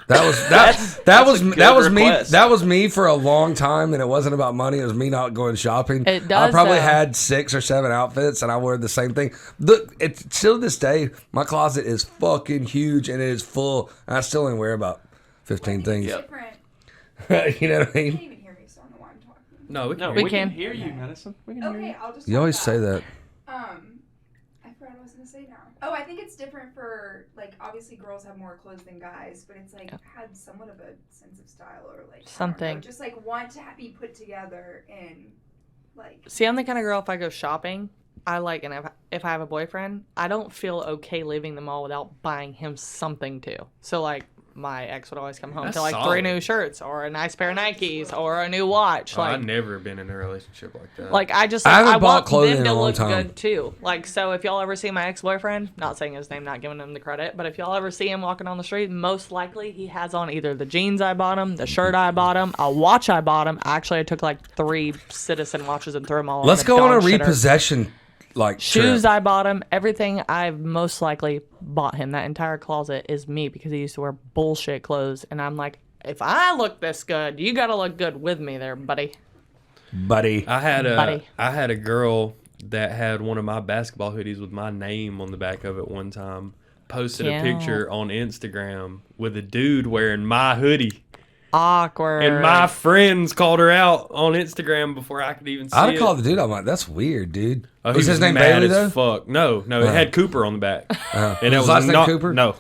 that was me. request. That was me for a long time, and it wasn't about money. It was me not going shopping. It I does, probably though. had 6 or 7 outfits, and I wore the same thing. It's still to this day, my closet is fucking huge, and it is full. And I still only wear about 15 things. It's different. You know what I You mean? can't even hear me, so I don't know why I'm talking. No, we can. No, hear We you. can. hear you, Madison. We can hear Okay, you. I'll just. You talk always back. say that. I forgot what I was gonna say now. Oh, I think it's different for like obviously girls have more clothes than guys, but it's like had somewhat of a sense of style or like I don't know, Something. just like want to be put together and like. See, I'm the kind of girl, if I go shopping, I like, and if I have a boyfriend, I don't feel okay leaving the mall without buying him something too. So, like, my ex would always come home That's to, like, 3 solid. new shirts or a nice pair of Nikes or a new watch. Oh, I've Like, never been in a relationship like that. I haven't bought want clothing them in to a long look time. good too. Like, so if y'all ever see my ex-boyfriend, not saying his name, not giving him the credit, but if y'all ever see him walking on the street, most likely he has on either the jeans I bought him, the shirt I bought him, a watch I bought him. Actually, I took like 3 Citizen watches and threw them all. Let's in the go on a dog shitter. repossession Shoes trip. I bought him, everything I've most likely bought him. That entire closet is me because he used to wear bullshit clothes. And I'm like, if I look this good, you got to look good with me there, buddy. buddy. I had Buddy. a girl that had one of my basketball hoodies with my name on the back of it one time. Posted Yeah. a picture on Instagram with a dude wearing my hoodie. Awkward. And my friends called her out on Instagram before I could even see I'd have it. called the dude. I'm like, that's weird, dude. Oh, was he his name mad Bailey as though? fuck. No, it had Cooper on the back. And it His was last name not Cooper? No,